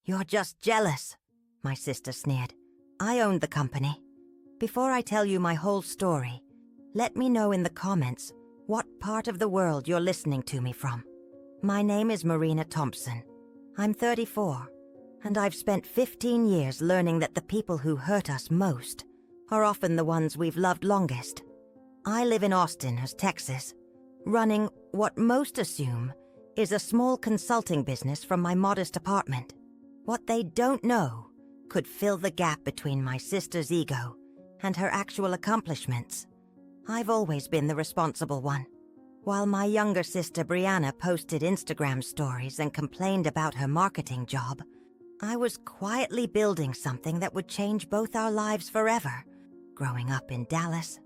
"You're just jealous," my sister sneered. "I owned the company. Before I tell you my whole story, let me know in the comments what part of the world you're listening to me from. My name is Marina Thompson. I'm 34, and I've spent 15 years learning that the people who hurt us most are often the ones we've loved longest. I live in Austin, Texas, running what most assume is a small consulting business from my modest apartment. What they don't know could fill the gap between my sister's ego and her actual accomplishments. I've always been the responsible one. While my younger sister Brianna posted Instagram stories and complained about her marketing job, I was quietly building something that would change both our lives forever. Growing up in Dallas,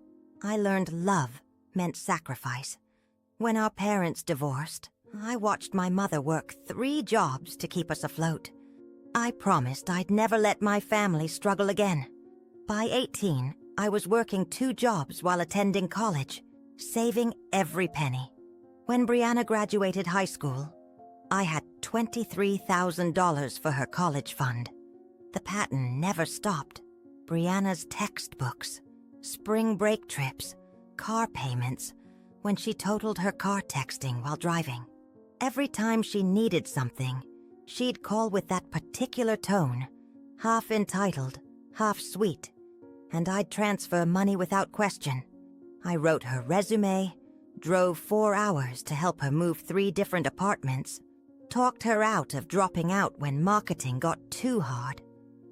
I learned love meant sacrifice. When our parents divorced, I watched my mother work 3 jobs to keep us afloat. I promised I'd never let my family struggle again. By 18, I was working 2 jobs while attending college, saving every penny. When Brianna graduated high school, I had $23,000 for her college fund. The pattern never stopped. Brianna's textbooks, spring break trips, car payments, when she totaled her car texting while driving. Every time she needed something, she'd call with that particular tone, half entitled, half sweet, and I'd transfer money without question. I wrote her resume, drove 4 hours to help her move 3 different apartments, talked her out of dropping out when marketing got too hard.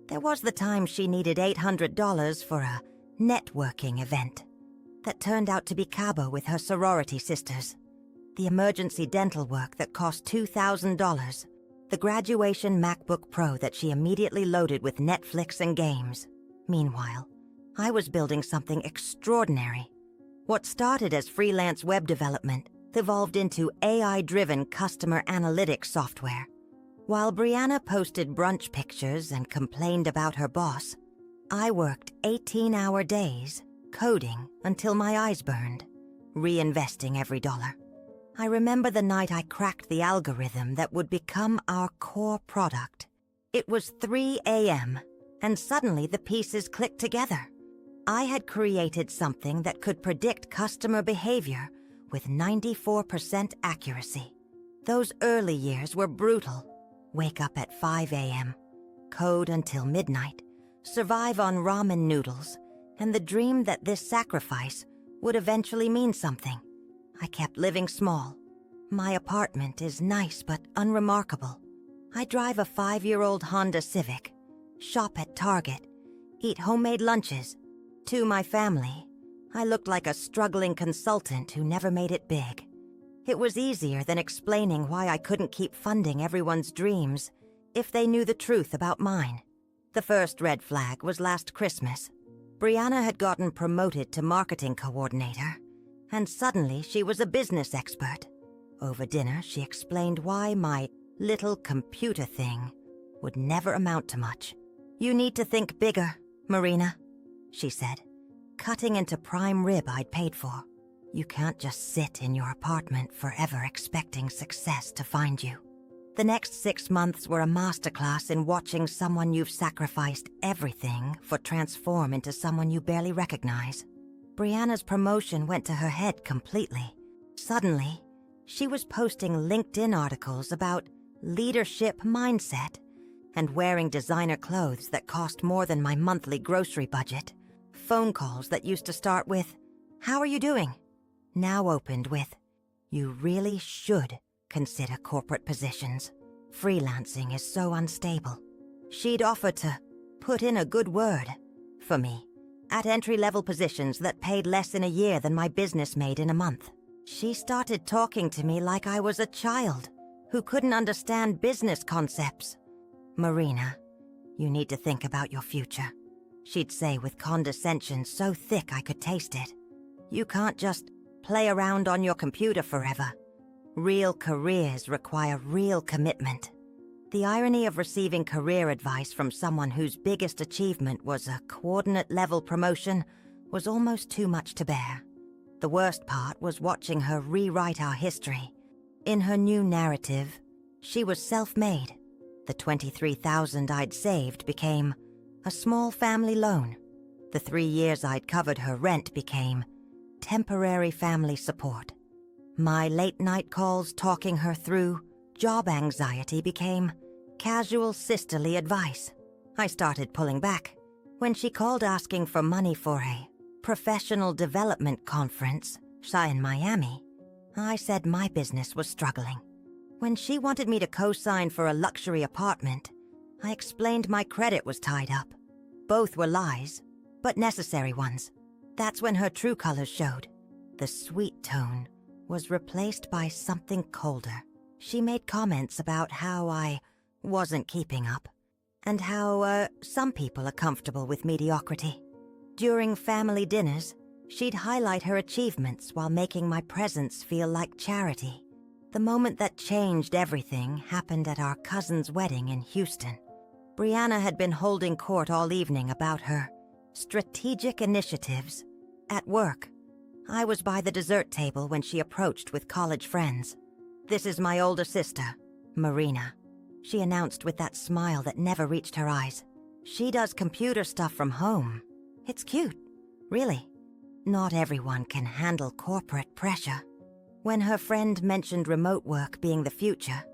There was the time she needed $800 for a networking event that turned out to be Cabo with her sorority sisters, the emergency dental work that cost $2,000, the graduation MacBook Pro that she immediately loaded with Netflix and games. Meanwhile, I was building something extraordinary. What started as freelance web development evolved into AI-driven customer analytics software. While Brianna posted brunch pictures and complained about her boss, I worked 18-hour days coding until my eyes burned, reinvesting every dollar. I remember the night I cracked the algorithm that would become our core product. It was 3 a.m., and suddenly the pieces clicked together. I had created something that could predict customer behavior with 94% accuracy. Those early years were brutal. Wake up at 5 a.m., code until midnight, survive on ramen noodles, and the dream that this sacrifice would eventually mean something. I kept living small. My apartment is nice but unremarkable. I drive a 5-year-old Honda Civic, shop at Target, eat homemade lunches. To my family, I looked like a struggling consultant who never made it big. It was easier than explaining why I couldn't keep funding everyone's dreams if they knew the truth about mine. The first red flag was last Christmas. Brianna had gotten promoted to marketing coordinator, and suddenly she was a business expert. Over dinner, she explained why my little computer thing would never amount to much. "You need to think bigger, Marina," she said, cutting into prime rib I'd paid for. "You can't just sit in your apartment forever expecting success to find you." The next 6 months were a masterclass in watching someone you've sacrificed everything for transform into someone you barely recognize. Brianna's promotion went to her head completely. Suddenly, she was posting LinkedIn articles about leadership mindset and wearing designer clothes that cost more than my monthly grocery budget. Phone calls that used to start with, "How are you doing?" now opened with, "You really should consider corporate positions. Freelancing is so unstable." She'd offer to put in a good word for me at entry-level positions that paid less in a year than my business made in a month. She started talking to me like I was a child who couldn't understand business concepts. "Marina, you need to think about your future," she'd say with condescension so thick I could taste it. "You can't just play around on your computer forever. Real careers require real commitment." The irony of receiving career advice from someone whose biggest achievement was a coordinate-level promotion was almost too much to bear. The worst part was watching her rewrite our history. In her new narrative, she was self-made, The $23,000 I'd saved became a small family loan. The 3 years I'd covered her rent became temporary family support. My late-night calls talking her through job anxiety became casual sisterly advice. I started pulling back. When she called asking for money for a professional development conference in Miami, I said my business was struggling. When she wanted me to co-sign for a luxury apartment, I explained my credit was tied up. Both were lies, but necessary ones. That's when her true colors showed. The sweet tone was replaced by something colder. She made comments about how I wasn't keeping up, and how some people are comfortable with mediocrity. During family dinners, she'd highlight her achievements while making my presence feel like charity. The moment that changed everything happened at our cousin's wedding in Houston. Brianna had been holding court all evening about her strategic initiatives at work. I was by the dessert table when she approached with college friends. "This is my older sister, Marina," she announced with that smile that never reached her eyes. "She does computer stuff from home. It's cute, really. Not everyone can handle corporate pressure." When her friend mentioned remote work being the future,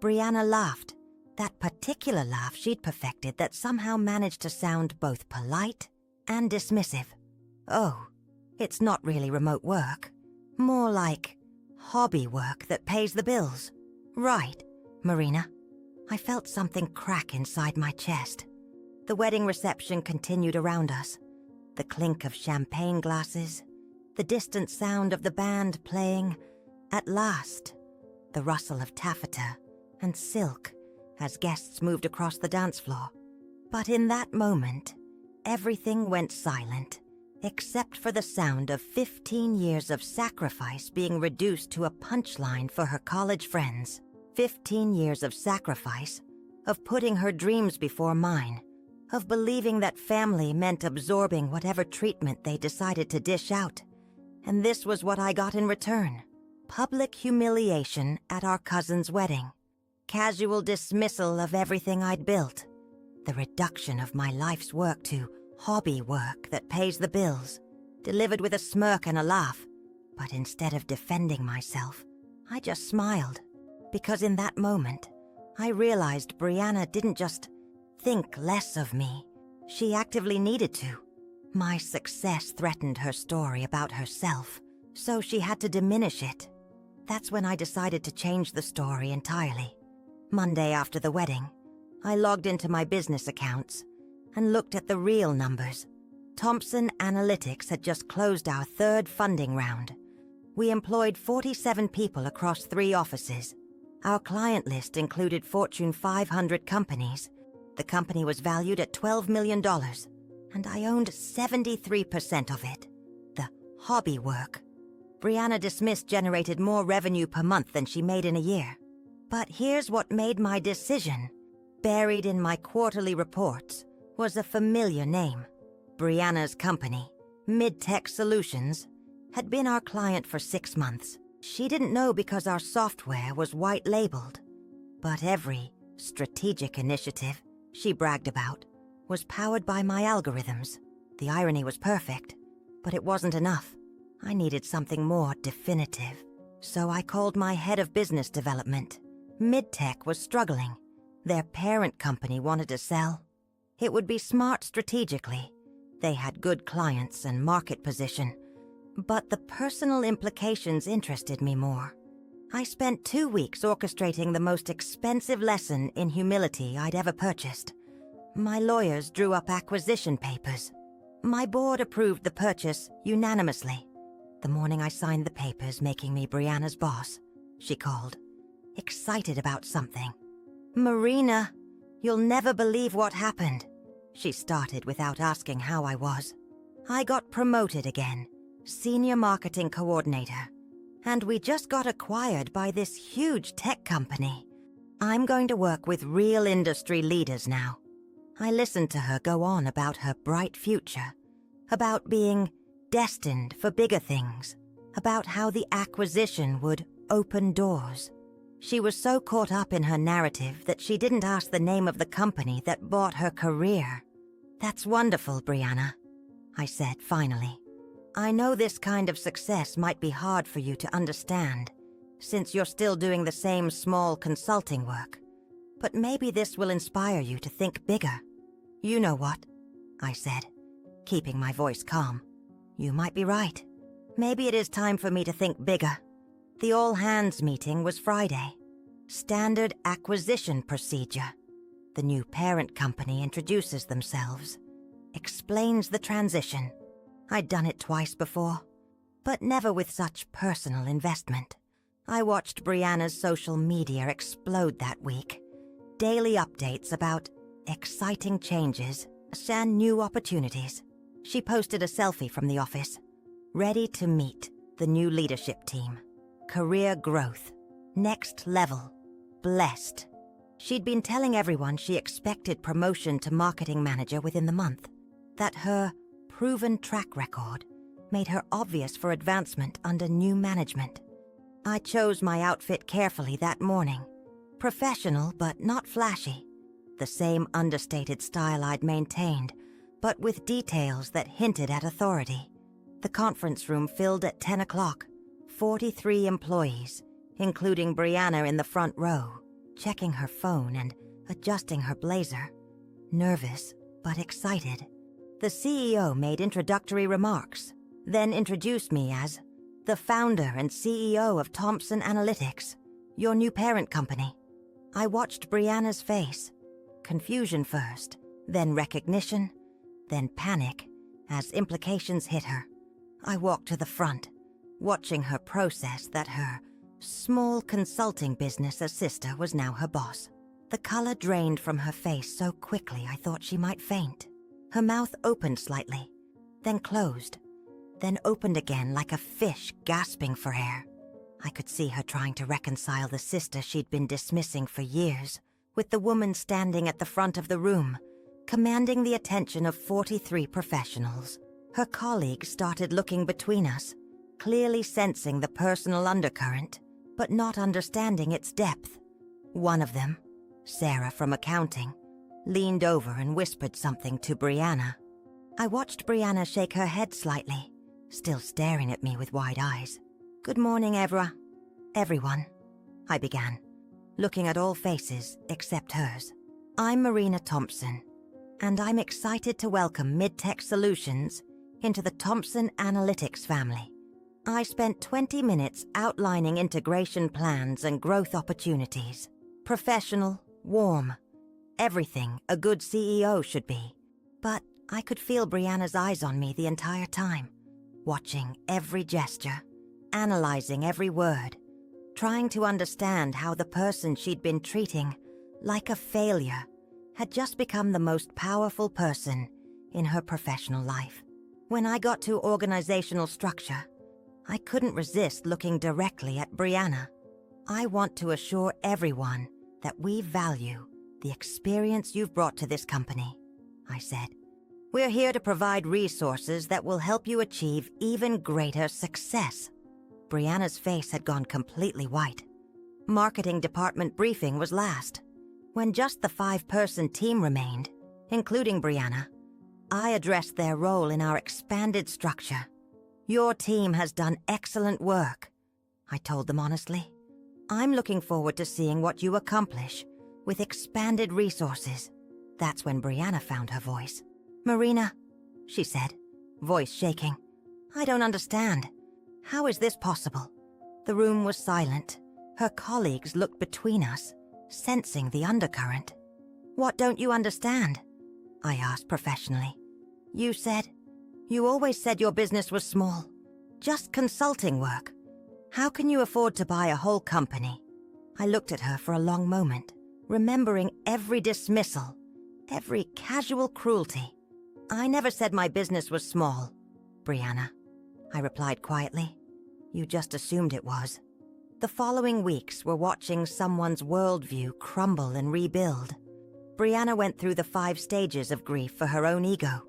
Brianna laughed. That particular laugh she'd perfected that somehow managed to sound both polite and dismissive. "Oh, it's not really remote work. More like hobby work that pays the bills." "Right, Marina." I felt something crack inside my chest. The wedding reception continued around us. The clink of champagne glasses, the distant sound of the band playing. At last, the rustle of taffeta and silk as guests moved across the dance floor. But in that moment, everything went silent, except for the sound of 15 years of sacrifice being reduced to a punchline for her college friends. 15 years of sacrifice, of putting her dreams before mine, of believing that family meant absorbing whatever treatment they decided to dish out. And this was what I got in return. Public humiliation at our cousin's wedding. Casual dismissal of everything I'd built. The reduction of my life's work to hobby work that pays the bills, delivered with a smirk and a laugh. But instead of defending myself, I just smiled. Because in that moment, I realized Brianna didn't just think less of me. She actively needed to. My success threatened her story about herself, so she had to diminish it. That's when I decided to change the story entirely. Monday after the wedding, I logged into my business accounts and looked at the real numbers. Thompson Analytics had just closed our third funding round. We employed 47 people across 3 offices. Our client list included Fortune 500 companies. The company was valued at $12 million, and I owned 73% of it. The hobby work Brianna dismissed generated more revenue per month than she made in a year. But here's what made my decision. Buried in my quarterly reports was a familiar name. Brianna's company, Midtech Solutions, had been our client for 6 months. She didn't know because our software was white-labeled. But every strategic initiative she bragged about was powered by my algorithms. The irony was perfect, but it wasn't enough. I needed something more definitive. So I called my head of business development. Midtech was struggling. Their parent company wanted to sell. It would be smart strategically. They had good clients and market position. But the personal implications interested me more. I spent 2 weeks orchestrating the most expensive lesson in humility I'd ever purchased. My lawyers drew up acquisition papers. My board approved the purchase unanimously. The morning I signed the papers making me Brianna's boss, she called, excited about something. "Marina, you'll never believe what happened." She started without asking how I was. "I got promoted again, senior marketing coordinator, and we just got acquired by this huge tech company. I'm going to work with real industry leaders now." I listened to her go on about her bright future, about being destined for bigger things, about how the acquisition would open doors. She was so caught up in her narrative that she didn't ask the name of the company that bought her career. "That's wonderful, Brianna," I said finally. "I know this kind of success might be hard for you to understand, since you're still doing the same small consulting work. But maybe this will inspire you to think bigger." "You know what?" I said, keeping my voice calm. "You might be right. Maybe it is time for me to think bigger." The all-hands meeting was Friday. Standard acquisition procedure. The new parent company introduces themselves, explains the transition. I'd done it twice before, but never with such personal investment. I watched Brianna's social media explode that week. Daily updates about exciting changes and new opportunities. She posted a selfie from the office, ready to meet the new leadership team. Career growth. Next level. Blessed. She'd been telling everyone she expected promotion to marketing manager within the month, that her proven track record made her obvious for advancement under new management. I chose my outfit carefully that morning. Professional, but not flashy. The same understated style I'd maintained, but with details that hinted at authority. The conference room filled at 10 o'clock. 43 employees, including Brianna in the front row, checking her phone and adjusting her blazer. Nervous, but excited. The CEO made introductory remarks, then introduced me as the founder and CEO of Thomson Analytics, your new parent company. I watched Brianna's face. Confusion first, then recognition, then panic as implications hit her. I walked to the front, watching her process that her small consulting business sister was now her boss. The color drained from her face so quickly I thought she might faint. Her mouth opened slightly, then closed, then opened again like a fish gasping for air. I could see her trying to reconcile the sister she'd been dismissing for years with the woman standing at the front of the room, commanding the attention of 43 professionals. Her colleagues started looking between us, clearly sensing the personal undercurrent, but not understanding its depth. One of them, Sarah from accounting, leaned over and whispered something to Brianna. I watched Brianna shake her head slightly, still staring at me with wide eyes. "Good morning, everyone," I began, looking at all faces except hers. "I'm Marina Thompson, and I'm excited to welcome Midtech Solutions into the Thomson Analytics family. I spent 20 minutes outlining integration plans and growth opportunities. Professional, warm, everything a good CEO should be. But I could feel Brianna's eyes on me the entire time, watching every gesture, analyzing every word, trying to understand how the person she'd been treating like a failure had just become the most powerful person in her professional life. When I got to organizational structure, I couldn't resist looking directly at Brianna. "I want to assure everyone that we value the experience you've brought to this company," I said. "We're here to provide resources that will help you achieve even greater success." Brianna's face had gone completely white. Marketing department briefing was last. When just the 5-person team remained, including Brianna, I addressed their role in our expanded structure. "Your team has done excellent work," I told them honestly. "I'm looking forward to seeing what you accomplish with expanded resources." That's when Brianna found her voice. "Marina," she said, voice shaking, "I don't understand. How is this possible?" The room was silent. Her colleagues looked between us, sensing the undercurrent. "What don't you understand?" I asked professionally. You always said your business was small. Just consulting work. How can you afford to buy a whole company?" I looked at her for a long moment, remembering every dismissal, every casual cruelty. "I never said my business was small, Brianna," I replied quietly. "You just assumed it was." The following weeks were watching someone's worldview crumble and rebuild. Brianna went through the 5 stages of grief for her own ego.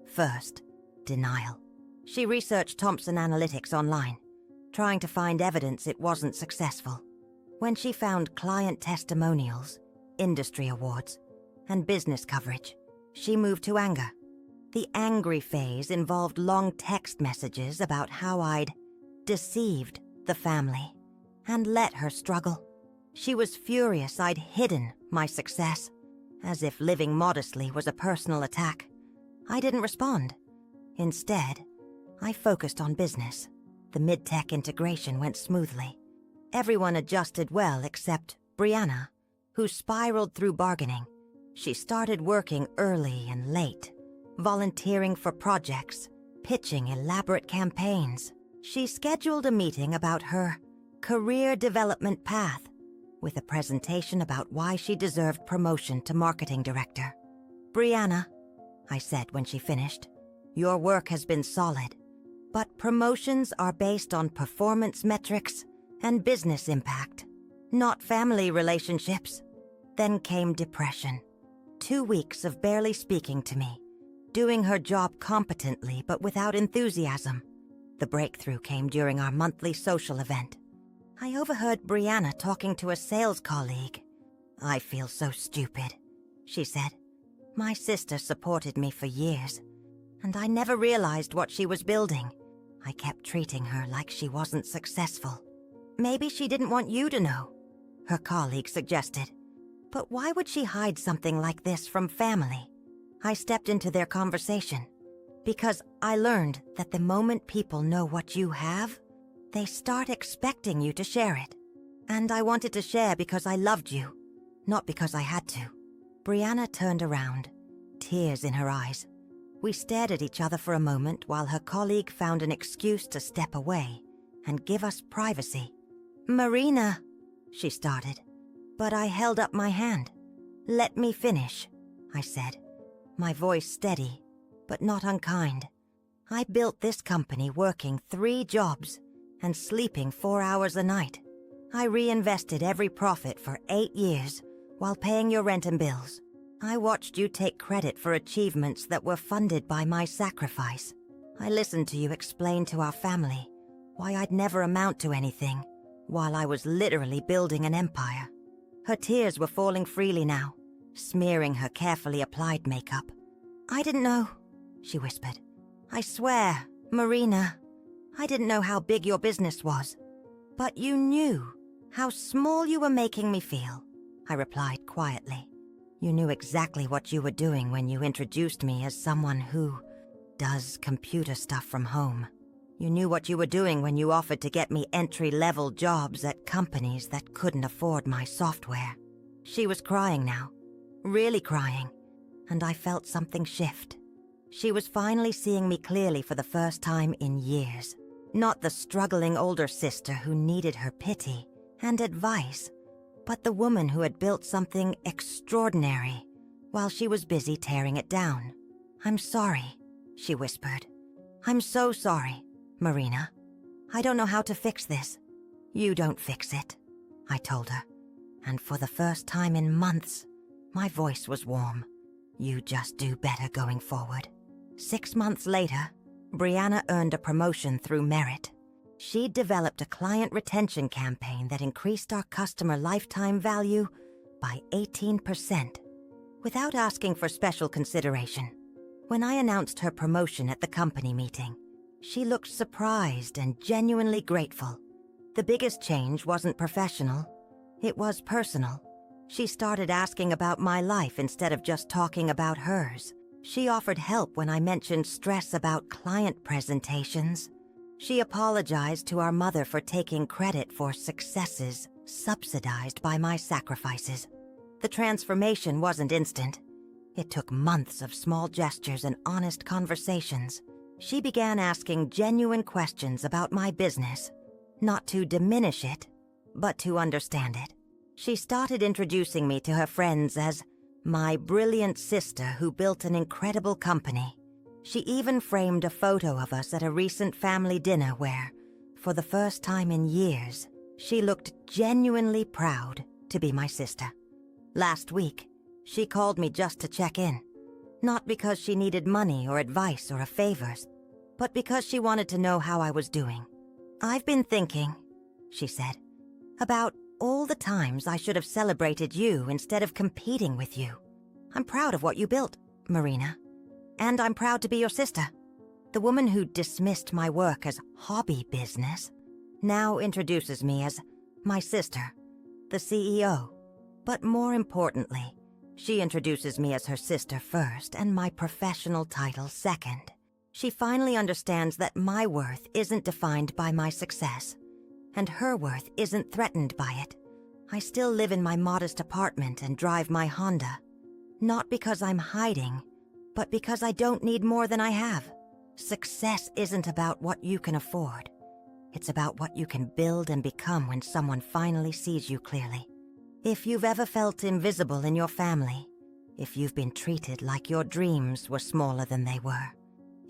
First, denial. She researched Thomson Analytics online, trying to find evidence it wasn't successful. When she found client testimonials, industry awards, and business coverage, she moved to anger. The angry phase involved long text messages about how I'd deceived the family and let her struggle. She was furious I'd hidden my success, as if living modestly was a personal attack. I didn't respond. Instead, I focused on business. The mid-tech integration went smoothly. Everyone adjusted well except Brianna, who spiraled through bargaining. She started working early and late, volunteering for projects, pitching elaborate campaigns. She scheduled a meeting about her career development path, with a presentation about why she deserved promotion to marketing director. "Brianna," I said when she finished, "your work has been solid, but promotions are based on performance metrics and business impact, not family relationships." Then came depression. 2 weeks of barely speaking to me, doing her job competently but without enthusiasm. The breakthrough came during our monthly social event. I overheard Brianna talking to a sales colleague. "I feel so stupid," she said. "My sister supported me for years, and I never realized what she was building. I kept treating her like she wasn't successful." "Maybe she didn't want you to know," her colleague suggested. "But why would she hide something like this from family?" I stepped into their conversation, because I learned that the moment people know what you have, they start expecting you to share it. And I wanted to share because I loved you, not because I had to. Brianna turned around, tears in her eyes. We stared at each other for a moment while her colleague found an excuse to step away and give us privacy. "Marina," she started, but I held up my hand. "Let me finish," I said, my voice steady, but not unkind. "I built this company working 3 jobs and sleeping 4 hours a night. I reinvested every profit for 8 years while paying your rent and bills. I watched you take credit for achievements that were funded by my sacrifice. I listened to you explain to our family why I'd never amount to anything while I was literally building an empire." Her tears were falling freely now, smearing her carefully applied makeup. "I didn't know," she whispered. "I swear, Marina, I didn't know how big your business was." "But you knew how small you were making me feel," I replied quietly. "You knew exactly what you were doing when you introduced me as someone who does computer stuff from home. You knew what you were doing when you offered to get me entry-level jobs at companies that couldn't afford my software." She was crying now, really crying, and I felt something shift. She was finally seeing me clearly for the first time in years. Not the struggling older sister who needed her pity and advice, but the woman who had built something extraordinary while she was busy tearing it down. "I'm sorry," she whispered. "I'm so sorry, Marina. I don't know how to fix this." "You don't fix it," I told her, and for the first time in months, my voice was warm. "You just do better going forward." 6 months later, Brianna earned a promotion through merit. She'd developed a client retention campaign that increased our customer lifetime value by 18%, without asking for special consideration. When I announced her promotion at the company meeting, she looked surprised and genuinely grateful. The biggest change wasn't professional, it was personal. She started asking about my life instead of just talking about hers. She offered help when I mentioned stress about client presentations. She apologized to our mother for taking credit for successes subsidized by my sacrifices. The transformation wasn't instant. It took months of small gestures and honest conversations. She began asking genuine questions about my business, not to diminish it, but to understand it. She started introducing me to her friends as my brilliant sister who built an incredible company. She even framed a photo of us at a recent family dinner where, for the first time in years, she looked genuinely proud to be my sister. Last week, she called me just to check in, not because she needed money or advice or favors, but because she wanted to know how I was doing. "I've been thinking," she said, "about all the times I should have celebrated you instead of competing with you. I'm proud of what you built, Marina. And I'm proud to be your sister. The woman who dismissed my work as hobby business now introduces me as my sister, the CEO. But more importantly, she introduces me as her sister first and my professional title second. She finally understands that my worth isn't defined by my success, and her worth isn't threatened by it. I still live in my modest apartment and drive my Honda, not because I'm hiding, but because I don't need more than I have. Success isn't about what you can afford. It's about what you can build and become when someone finally sees you clearly. If you've ever felt invisible in your family, if you've been treated like your dreams were smaller than they were,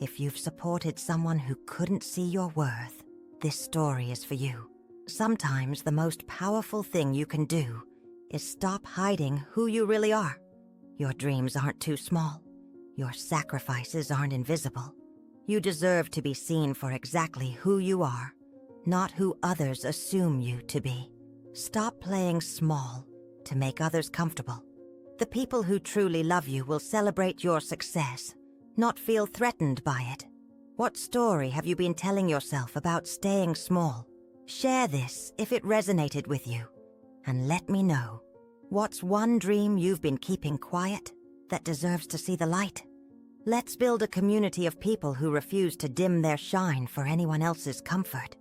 if you've supported someone who couldn't see your worth, this story is for you. Sometimes the most powerful thing you can do is stop hiding who you really are. Your dreams aren't too small. Your sacrifices aren't invisible. You deserve to be seen for exactly who you are, not who others assume you to be. Stop playing small to make others comfortable. The people who truly love you will celebrate your success, not feel threatened by it. What story have you been telling yourself about staying small? Share this if it resonated with you, and let me know. What's one dream you've been keeping quiet that deserves to see the light? Let's build a community of people who refuse to dim their shine for anyone else's comfort.